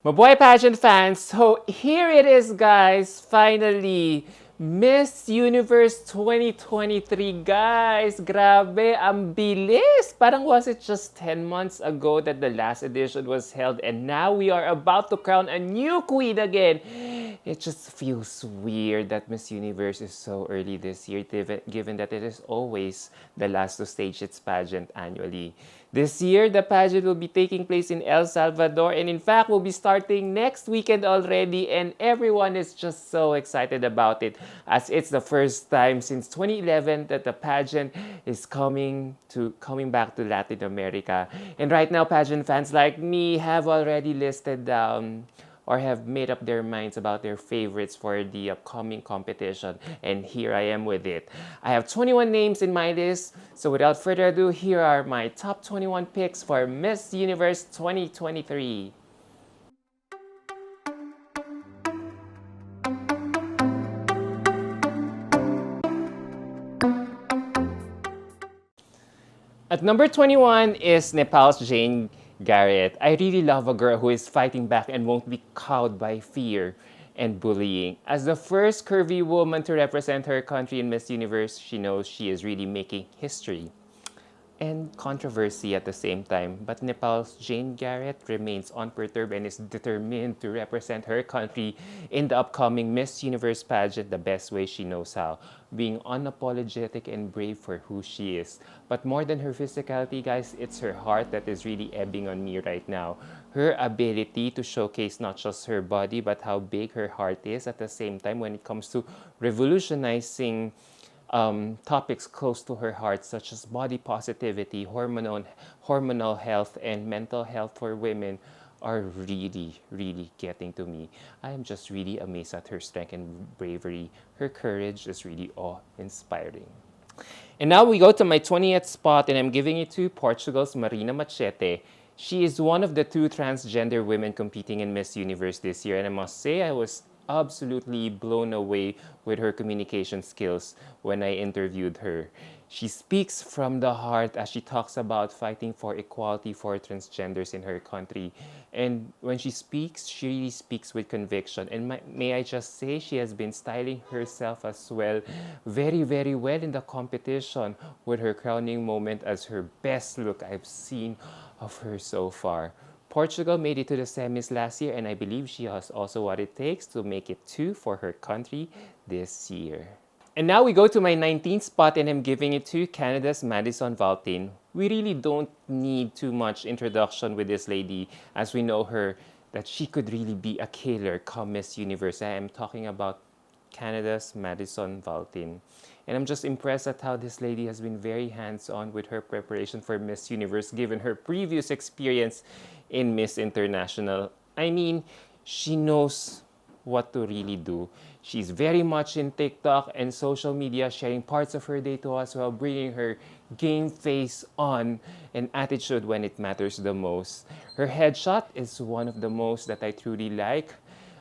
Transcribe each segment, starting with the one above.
Mabuhay pageant fans! So here it is guys, finally! Miss Universe 2023 guys! Grabe, ang bilis! Parang was it just 10 months ago that the last edition was held and now we are about to crown a new queen again! It just feels weird that Miss Universe is so early this year given that it is always the last to stage its pageant annually. This year, the pageant will be taking place in El Salvador and in fact will be starting next weekend already and everyone is just so excited about it as it's the first time since 2011 that the pageant is coming back to Latin America. And right now, pageant fans like me have already listed down or have made up their minds about their favorites for the upcoming competition. And here I am with it. I have 21 names in my list, so without further ado, here are my top 21 picks for Miss Universe 2023. At number 21 is Nepal's Jane Garrett. I really love a girl who is fighting back and won't be cowed by fear and bullying. As the first curvy woman to represent her country in Miss Universe, she knows she is really making history and controversy at the same time. But Nepal's Jane Garrett remains unperturbed and is determined to represent her country in the upcoming Miss Universe pageant the best way she knows how, being unapologetic and brave for who she is. But more than her physicality, guys, it's her heart that is really ebbing on me right now. Her ability to showcase not just her body, but how big her heart is at the same time when it comes to revolutionizing topics close to her heart, such as body positivity, hormonal health, and mental health for women, are really, really getting to me. I am just really amazed at her strength and bravery. Her courage is really awe-inspiring. And now we go to my 20th spot, and I'm giving it to Portugal's Marina Machete. She is one of the two transgender women competing in Miss Universe this year, and I must say I was absolutely blown away with her communication skills when I interviewed her. She speaks from the heart as she talks about fighting for equality for transgenders in her country. And when she speaks, she really speaks with conviction. And may I just say, she has been styling herself as well very, very well in the competition with her crowning moment as her best look I've seen of her so far. Portugal made it to the semis last year, and I believe she has also what it takes to make it two for her country this year. And now we go to my 19th spot, and I'm giving it to Canada's Madison Valtin. We really don't need too much introduction with this lady, as we know her that she could really be a killer come Miss Universe. I am talking about Canada's Madison Valtin. And I'm just impressed at how this lady has been very hands-on with her preparation for Miss Universe given her previous experience in Miss International. I mean, she knows what to really do. She's very much in TikTok and social media, sharing parts of her day to us while bringing her game face on and attitude when it matters the most. Her headshot is one of the most that I truly like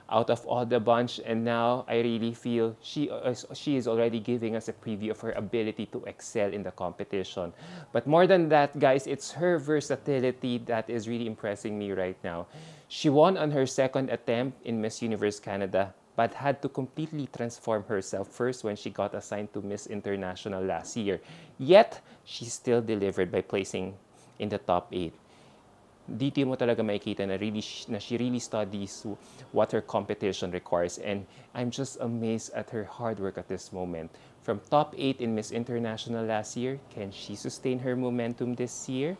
out of all the bunch, and now I really feel she is already giving us a preview of her ability to excel in the competition. But more than that, guys, it's her versatility that is really impressing me right now. She won on her second attempt in Miss Universe Canada, but had to completely transform herself first when she got assigned to Miss International last year. Yet, she still delivered by placing in the top 8. Dito mo talaga makikita na she really studies what her competition requires, and I'm just amazed at her hard work at this moment. From top 8 in Miss International last year, can she sustain her momentum this year?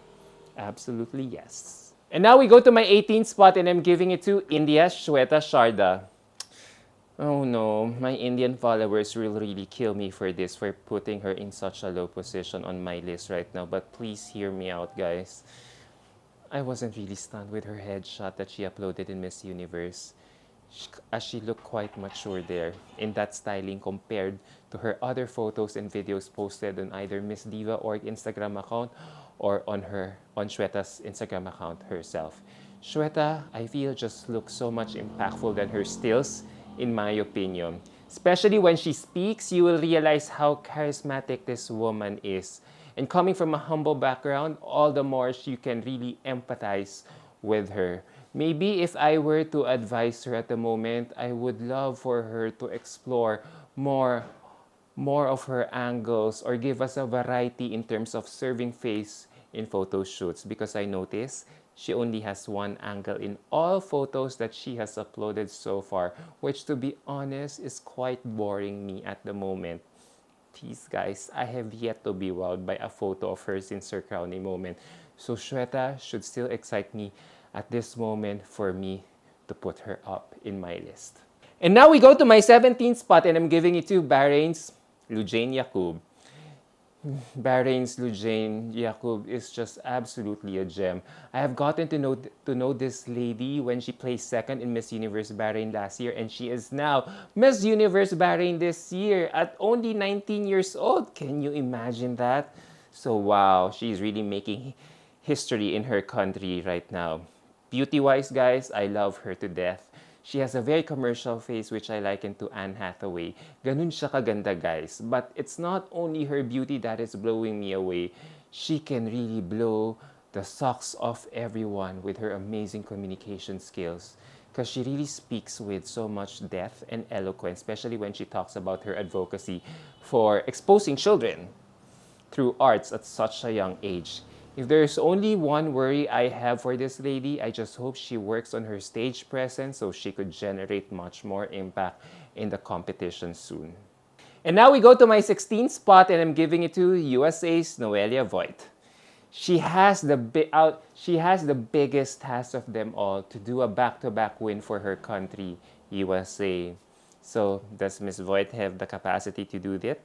Absolutely yes. And now we go to my 18th spot, and I'm giving it to India's Shua Sharda. Oh no, my Indian followers will really kill me for this, for putting her in such a low position on my list right now, but please hear me out, guys. I wasn't really stunned with her headshot that she uploaded in Miss Universe, as she looked quite mature there in that styling compared to her other photos and videos posted on either Miss Diva org Instagram account or on Shweta's Instagram account herself. Shweta, I feel, just looks so much impactful than her stills, in my opinion. Especially when she speaks, you will realize how charismatic this woman is. And coming from a humble background, all the more you can really empathize with her. Maybe if I were to advise her at the moment, I would love for her to explore more more of her angles or give us a variety in terms of serving face in photo shoots, because I notice she only has one angle in all photos that she has uploaded so far, which to be honest is quite boring me at the moment. Please guys, I have yet to be wowed by a photo of her since her crowning moment. So Shweta should still excite me at this moment for me to put her up in my list. And now we go to my 17th spot, and I'm giving it to Bahrain's Lujain Yaqub. Bahrain's Lujain Yaqub is just absolutely a gem. I have gotten to know this lady when she placed second in Miss Universe Bahrain last year, and she is now Miss Universe Bahrain this year at only 19 years old. Can you imagine that? So wow, she's really making history in her country right now. Beauty-wise, guys, I love her to death. She has a very commercial face which I liken to Anne Hathaway. Ganun siya kaganda, guys. But it's not only her beauty that is blowing me away. She can really blow the socks off everyone with her amazing communication skills. Because she really speaks with so much depth and eloquence, especially when she talks about her advocacy for exposing children through arts at such a young age. If there's only one worry I have for this lady, I just hope she works on her stage presence so she could generate much more impact in the competition soon. And now we go to my 16th spot, and I'm giving it to USA's Noelia Voit. She has the biggest task of them all to do a back-to-back win for her country, USA. So does Miss Voit have the capacity to do that?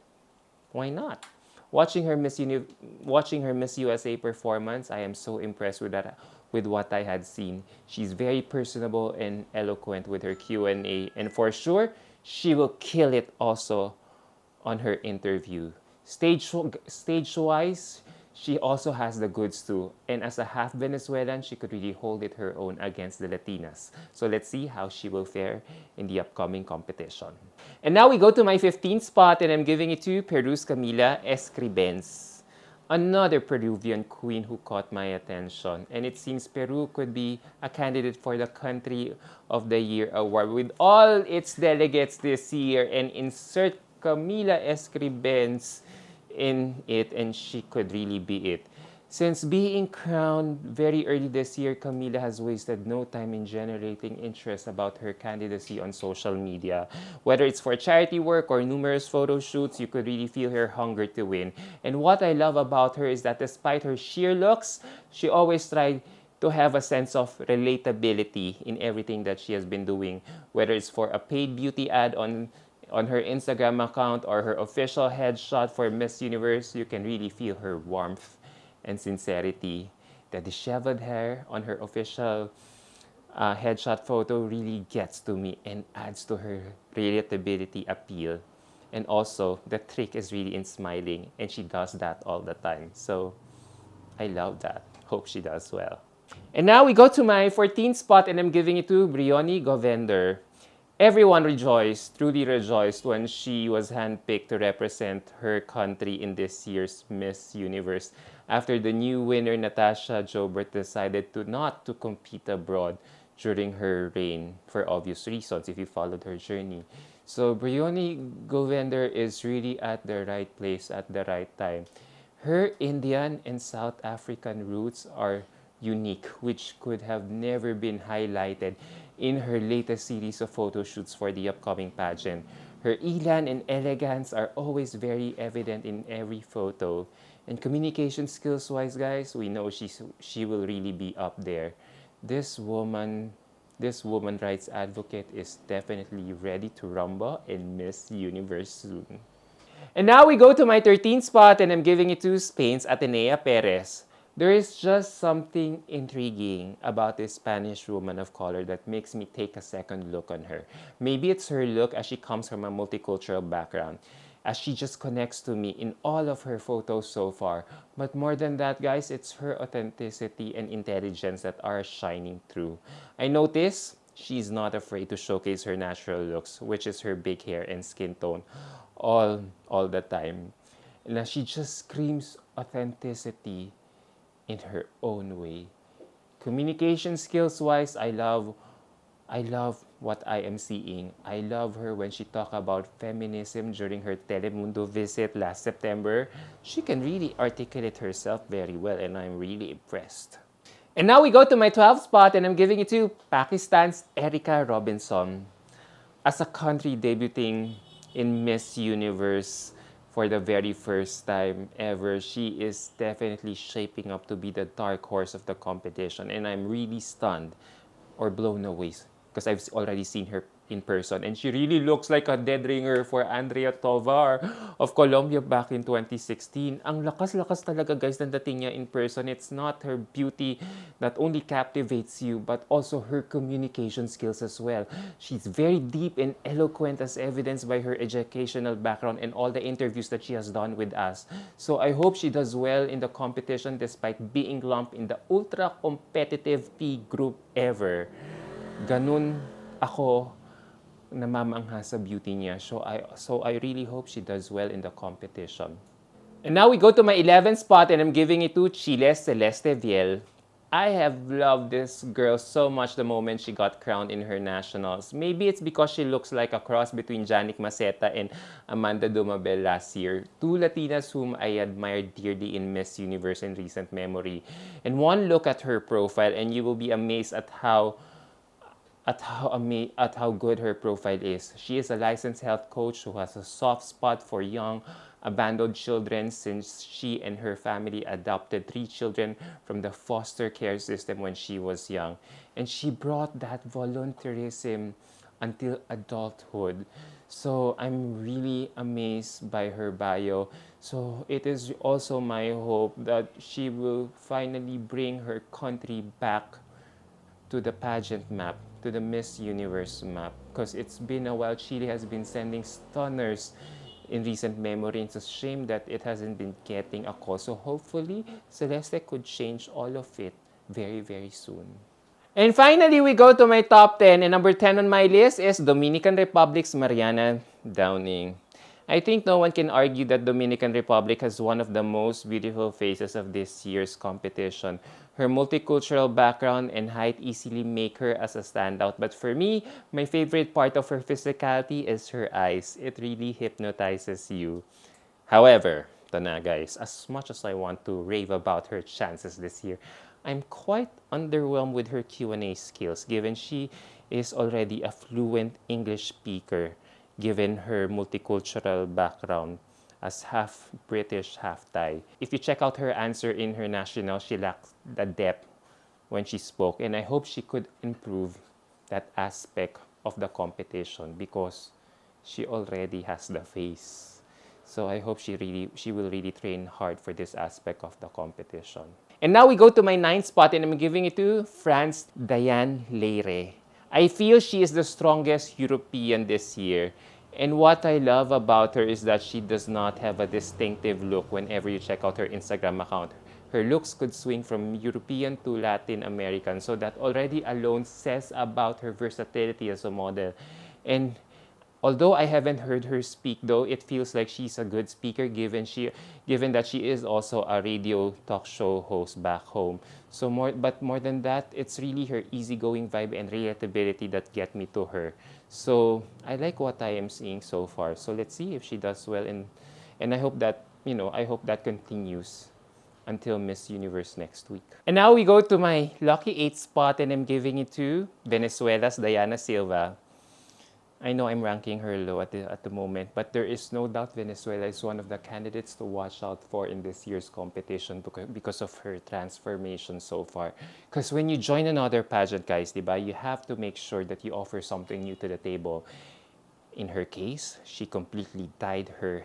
Why not? Watching her Miss USA performance, I am so impressed with what I had seen. She's very personable and eloquent with her Q&A, and for sure, she will kill it also on her interview. Stage-wise, she also has the goods too. And as a half Venezuelan, she could really hold it her own against the Latinas. So let's see how she will fare in the upcoming competition. And now we go to my 15th spot, and I'm giving it to Peru's Camila Escribenz. Another Peruvian queen who caught my attention. And it seems Peru could be a candidate for the Country of the Year award with all its delegates this year, and insert Camila Escribenz in it, and she could really be it. Since being crowned very early this year, Camila has wasted no time in generating interest about her candidacy on social media. Whether it's for charity work or numerous photo shoots, you could really feel her hunger to win. And what I love about her is that despite her sheer looks, she always tried to have a sense of relatability in everything that she has been doing. Whether it's for a paid beauty ad on her Instagram account or her official headshot for Miss Universe, you can really feel her warmth and sincerity. The disheveled hair on her official headshot photo really gets to me and adds to her relatability appeal. And also, the trick is really in smiling, and she does that all the time. So, I love that. Hope she does well. And now we go to my 14th spot, and I'm giving it to Briony Govender. Everyone truly rejoiced when she was handpicked to represent her country in this year's Miss Universe after the new winner, Natasha Joubert, decided not to compete abroad during her reign for obvious reasons if you followed her journey. So Briony Govender is really at the right place at the right time. Her Indian and South African roots are unique, which could have never been highlighted in her latest series of photo shoots for the upcoming pageant. Her elan and elegance are always very evident in every photo. And communication skills-wise, guys, we know she will really be up there. This woman rights advocate is definitely ready to rumble in Miss Universe soon. And now we go to my 13th spot, and I'm giving it to Spain's Atenea Perez. There is just something intriguing about this Spanish woman of color that makes me take a second look on her. Maybe it's her look, as she comes from a multicultural background, as she just connects to me in all of her photos so far. But more than that, guys, it's her authenticity and intelligence that are shining through. I notice she's not afraid to showcase her natural looks, which is her big hair and skin tone, all the time. And she just screams authenticity in her own way. Communication skills-wise, I love what I am seeing. I love her when she talked about feminism during her Telemundo visit last September. She can really articulate herself very well, and I'm really impressed. And now we go to my 12th spot, and I'm giving it to Pakistan's Erica Robinson. As a country debuting in Miss Universe for the very first time ever, she is definitely shaping up to be the dark horse of the competition. And I'm really stunned or blown away because I've already seen her in person. And she really looks like a dead ringer for Andrea Tovar of Colombia back in 2016. Ang lakas-lakas talaga guys ng dating niya in person. It's not her beauty that only captivates you, but also her communication skills as well. She's very deep and eloquent as evidenced by her educational background and all the interviews that she has done with us. So I hope she does well in the competition despite being lumped in the ultra-competitive P group ever. Ganun ako namamangha sa beauty niya. So I really hope she does well in the competition. And now we go to my 11th spot, and I'm giving it to Chile's Celeste Velez. I have loved this girl so much the moment she got crowned in her nationals. Maybe it's because she looks like a cross between Janik Maceta and Amanda Dumabel last year, two Latinas whom I admired dearly in Miss Universe in recent memory. And one look at her profile and you will be amazed at how good her profile is. She is a licensed health coach who has a soft spot for young, abandoned children since she and her family adopted 3 children from the foster care system when she was young. And she brought that volunteerism until adulthood. So I'm really amazed by her bio. So it is also my hope that she will finally bring her country back to the pageant map, to the Miss Universe map, because it's been a while. Chile has been sending stunners in recent memory. It's a shame that it hasn't been getting a call. So hopefully, Celeste could change all of it very, very soon. And finally, we go to my top 10. And number 10 on my list is Dominican Republic's Mariana Downing. I think no one can argue that Dominican Republic has one of the most beautiful faces of this year's competition. Her multicultural background and height easily make her as a standout. But for me, my favorite part of her physicality is her eyes. It really hypnotizes you. However, guys, as much as I want to rave about her chances this year, I'm quite underwhelmed with her Q&A skills given she is already a fluent English speaker given her multicultural background as half British, half Thai. If you check out her answer in her national, she lacks the depth when she spoke. And I hope she could improve that aspect of the competition because she already has the face. So I hope she will really train hard for this aspect of the competition. And now we go to my 9th spot, and I'm giving it to France's Diane Leire. I feel she is the strongest European this year. And what I love about her is that she does not have a distinctive look whenever you check out her Instagram account. Her looks could swing from European to Latin American, so that already alone says about her versatility as a model. And although I haven't heard her speak, though, it feels like she's a good speaker given that she is also a radio talk show host back home. So more than that, it's really her easygoing vibe and relatability that get me to her. So I like what I am seeing so far. So let's see if she does well, and I hope that continues until Miss Universe next week. And now we go to my lucky 8th spot, and I'm giving it to Venezuela's Diana Silva. I know I'm ranking her low at the moment, but there is no doubt Venezuela is one of the candidates to watch out for in this year's competition because of her transformation so far. Because when you join another pageant, guys, diba, you have to make sure that you offer something new to the table. In her case, she completely dyed her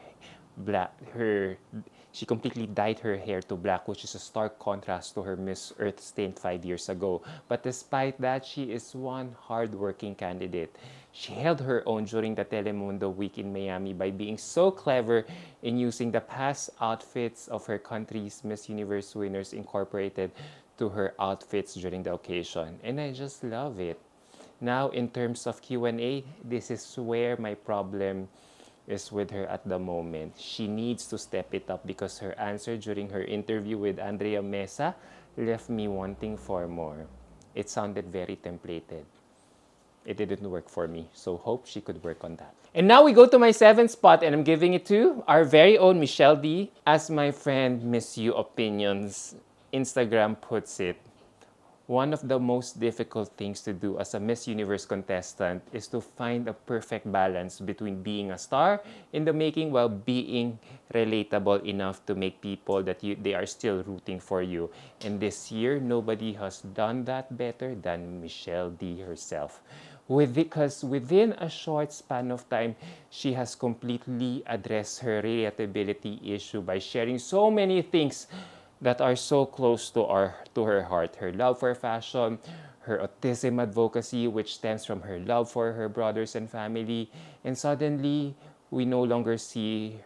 hair to black, which is a stark contrast to her Miss Earth stint 5 years ago. But despite that, she is one hard-working candidate. She held her own during the Telemundo week in Miami by being so clever in using the past outfits of her country's Miss Universe winners incorporated to her outfits during the occasion. And I just love it. Now, in terms of Q&A, this is where my problem is with her at the moment. She needs to step it up because her answer during her interview with Andrea Mesa left me wanting for more. It sounded very templated. It didn't work for me, so hope she could work on that. And now we go to my seventh spot, and I'm giving it to our very own Michelle D. As my friend Miss You Opinions Instagram puts it, one of the most difficult things to do as a Miss Universe contestant is to find a perfect balance between being a star in the making while being relatable enough to make people that they are still rooting for you. And this year, nobody has done that better than Michelle D herself. Because within a short span of time, she has completely addressed her relatability issue by sharing so many things that are so close to her heart. Her love for fashion, her autism advocacy, which stems from her love for her brothers and family, and suddenly we no longer see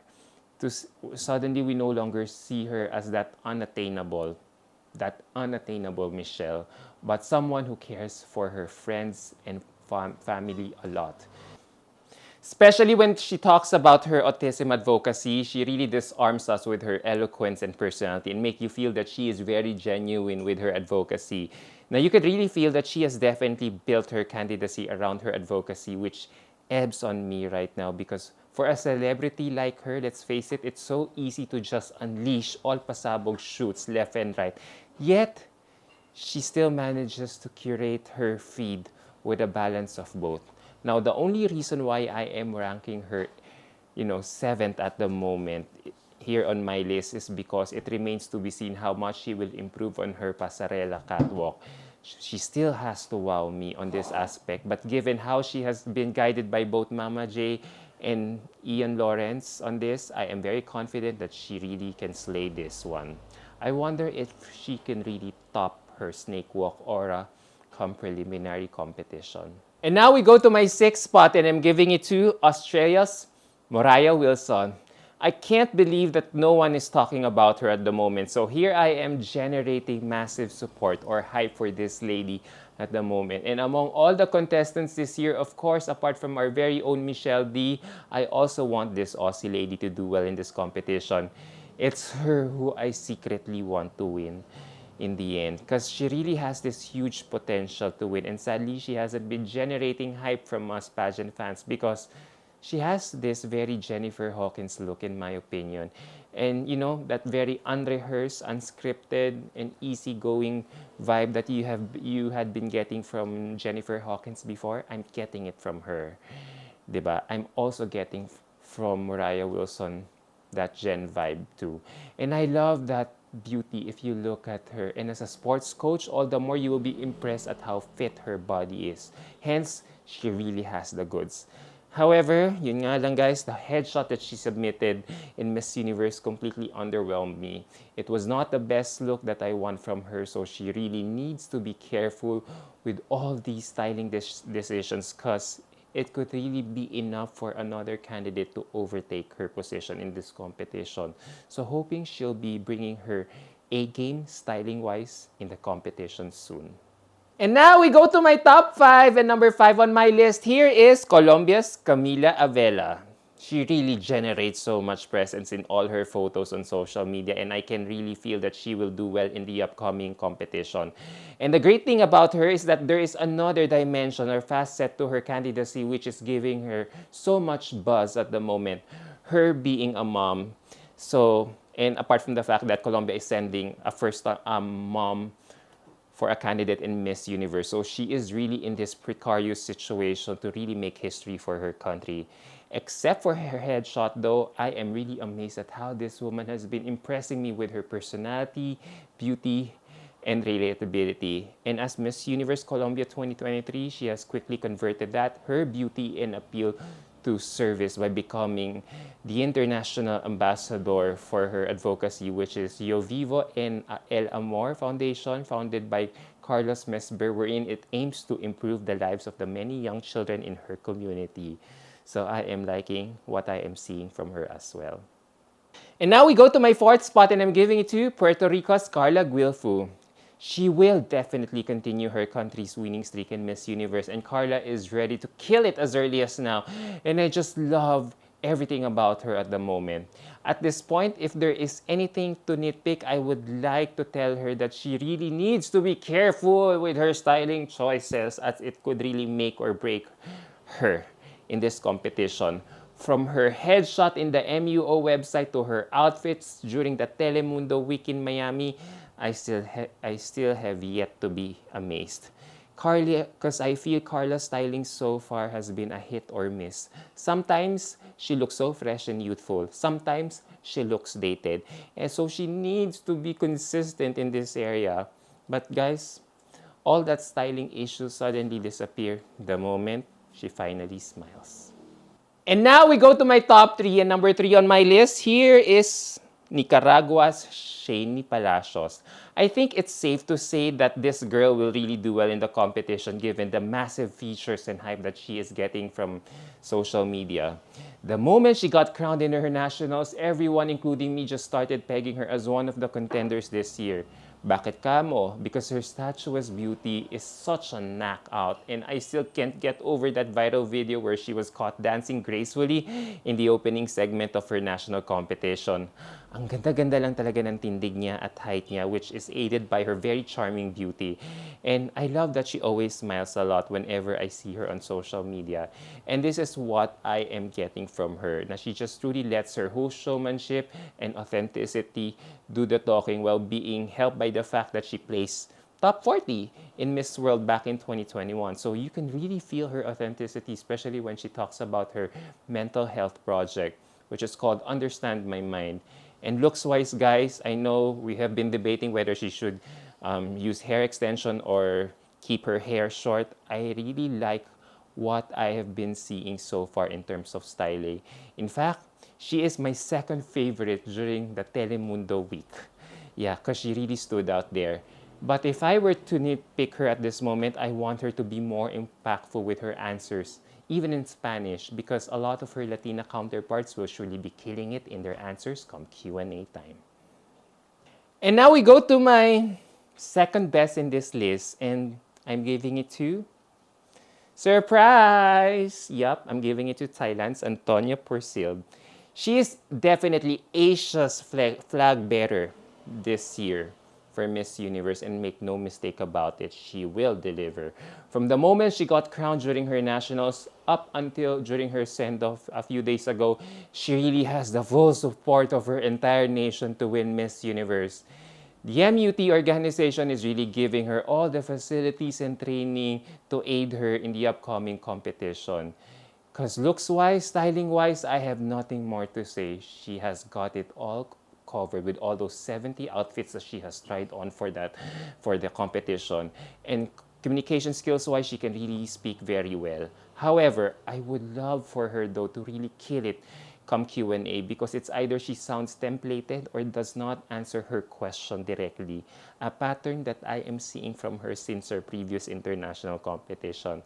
her as that unattainable Michelle, but someone who cares for her friends and family a lot. Especially when she talks about her autism advocacy, she really disarms us with her eloquence and personality and make you feel that she is very genuine with her advocacy. Now, you could really feel that she has definitely built her candidacy around her advocacy, which ebbs on me right now because for a celebrity like her, let's face it, it's so easy to just unleash all pasabog shoots left and right. Yet, she still manages to curate her feed with a balance of both. Now, the only reason why I am ranking her, seventh at the moment here on my list is because it remains to be seen how much she will improve on her pasarela catwalk. She still has to wow me on this aspect, but given how she has been guided by both Mama J and Ian Lawrence on this, I am very confident that she really can slay this one. I wonder if she can really top her snake walk aura come preliminary competition. And now we go to my sixth spot, and I'm giving it to Australia's Mariah Wilson. I can't believe that no one is talking about her at the moment. So here I am generating massive support or hype for this lady at the moment. And among all the contestants this year, of course, apart from our very own Michelle D, I also want this Aussie lady to do well in this competition. It's her who I secretly want to win in the end, because she really has this huge potential to win, and sadly she hasn't been generating hype from us pageant fans because she has this very Jennifer Hawkins look, in my opinion, and that very unrehearsed, unscripted, and easygoing vibe that you had been getting from Jennifer Hawkins before. I'm getting it from her, diba? I'm also getting from Mariah Wilson that Jen vibe too, and I love that beauty if you look at her. And as a sports coach, all the more you will be impressed at how fit her body is. Hence, she really has the goods. However, yun nga lang guys, the headshot that she submitted in Miss Universe completely underwhelmed me. It was not the best look that I want from her, so she really needs to be careful with all these styling decisions because it could really be enough for another candidate to overtake her position in this competition. So hoping she'll be bringing her A-game styling-wise in the competition soon. And now we go to my top 5, and number 5 on my list here is Colombia's Camila Avela. She really generates so much presence in all her photos on social media, and I can really feel that she will do well in the upcoming competition. And the great thing about her is that there is another dimension or facet to her candidacy which is giving her so much buzz at the moment, her being a mom. So, and apart from the fact that Colombia is sending a first mom for a candidate in Miss Universe. So she is really in this precarious situation to really make history for her country. Except for her headshot though, I am really amazed at how this woman has been impressing me with her personality, beauty, and relatability. And as Miss Universe Colombia 2023, she has quickly converted her beauty and appeal to service by becoming the international ambassador for her advocacy, which is Yo Vivo en El Amor Foundation, founded by Carlos Mesber, wherein it aims to improve the lives of the many young children in her community. So I am liking what I am seeing from her as well. And now we go to my 4th spot, and I'm giving it to Puerto Rico's Carla Guevara. She will definitely continue her country's winning streak in Miss Universe, and Carla is ready to kill it as early as now. And I just love everything about her at the moment. At this point, if there is anything to nitpick, I would like to tell her that she really needs to be careful with her styling choices, as it could really make or break her in this competition. From her headshot in the MUO website to her outfits during the Telemundo week in Miami, I still have yet to be amazed. Carly, because I feel Carla's styling so far has been a hit or miss. Sometimes she looks so fresh and youthful. Sometimes she looks dated. And so she needs to be consistent in this area. But guys, all that styling issues suddenly disappear the moment she finally smiles. And now we go to my top 3. And number 3 on my list here is Nicaragua's Shany Palos. I think it's safe to say that this girl will really do well in the competition given the massive features and hype that she is getting from social media. The moment she got crowned in her nationals, everyone, including me, just started pegging her as one of the contenders this year. Bakit kamo? Because her statuesque beauty is such a knockout, and I still can't get over that viral video where she was caught dancing gracefully in the opening segment of her national competition. Ang ganda-ganda lang talaga ng tindig niya at height niya, which is aided by her very charming beauty. And I love that she always smiles a lot whenever I see her on social media. And this is what I am getting from her, na she just truly lets her whole showmanship and authenticity do the talking while being helped by the fact that she placed top 40 in Miss World back in 2021. So you can really feel her authenticity, especially when she talks about her mental health project, which is called Understand My Mind. And looks-wise, guys, I know we have been debating whether she should use hair extension or keep her hair short. I really like what I have been seeing so far in terms of styling. In fact, she is my second favorite during the Telemundo week. Yeah, because she really stood out there. But if I were to nitpick her at this moment, I want her to be more impactful with her answers, even in Spanish, because a lot of her Latina counterparts will surely be killing it in their answers come Q&A time. And now we go to my second best in this list, and I'm giving it to surprise! Yup, I'm giving it to Thailand's Antonia Pil. She is definitely Asia's flag bearer this year for Miss Universe, and make no mistake about it, she will deliver. From the moment she got crowned during her nationals up until during her send-off a few days ago, she really has the full support of her entire nation to win Miss Universe. The MUT organization is really giving her all the facilities and training to aid her in the upcoming competition. Because looks-wise, styling-wise, I have nothing more to say. She has got it all covered with all those 70 outfits that she has tried on for the competition. And communication skills-wise, she can really speak very well. However, I would love for her though to really kill it come Q&A, because it's either she sounds templated or does not answer her question directly, a pattern that I am seeing from her since her previous international competition.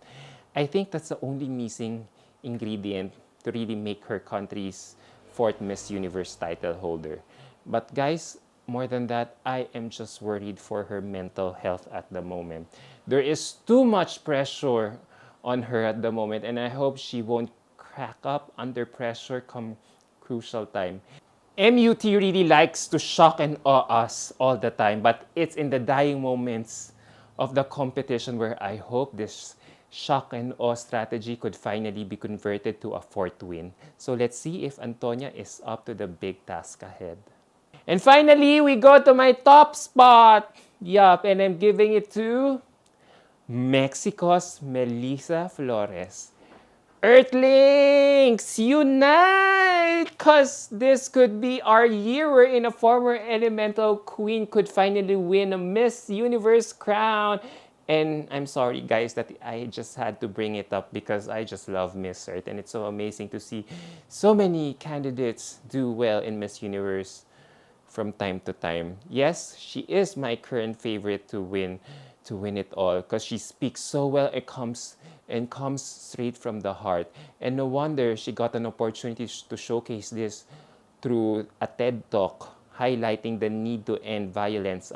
I think that's the only missing ingredient to really make her country's fourth Miss Universe title holder. But guys, more than that, I am just worried for her mental health at the moment. There is too much pressure on her at the moment, and I hope she won't crack up under pressure come crucial time. MUT really likes to shock and awe us all the time, but it's in the dying moments of the competition where I hope this shock and awe strategy could finally be converted to a fourth win. So let's see if Antonia is up to the big task ahead. And finally, we go to my top spot. Yup, and I'm giving it to Mexico's Melissa Flores. Earthlings, unite! Because this could be our year wherein a former elemental queen could finally win a Miss Universe crown. And I'm sorry, guys, that I just had to bring it up because I just love Miss Earth. And it's so amazing to see so many candidates do well in Miss Universe from time to time. Yes, she is my current favorite to win it all because she speaks so well. It comes straight from the heart. And no wonder she got an opportunity to showcase this through a TED Talk highlighting the need to end violence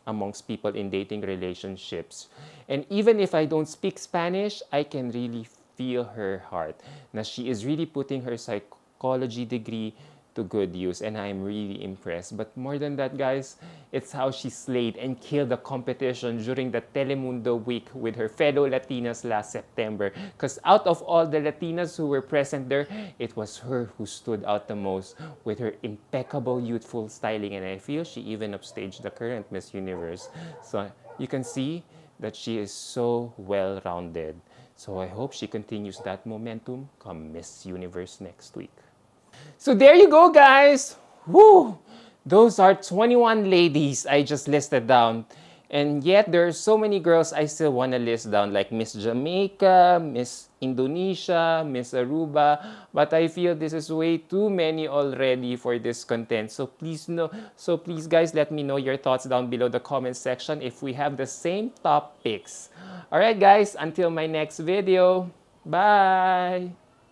amongst people in dating relationships. And even if I don't speak Spanish, I can really feel her heart. Na she is really putting her psychology degree to good use, and I'm really impressed. But more than that, guys, it's how she slayed and killed the competition during the Telemundo week with her fellow Latinas last September. Because out of all the Latinas who were present there, it was her who stood out the most with her impeccable youthful styling, and I feel she even upstaged the current Miss Universe. So you can see that she is so well-rounded. So I hope she continues that momentum come Miss Universe next week. So there you go, guys. Woo! Those are 21 ladies I just listed down. And yet there are so many girls I still want to list down, like Miss Jamaica, Miss Indonesia, Miss Aruba. But I feel this is way too many already for this content. So please guys, let me know your thoughts down below the comment section if we have the same top picks. Alright guys, until my next video. Bye!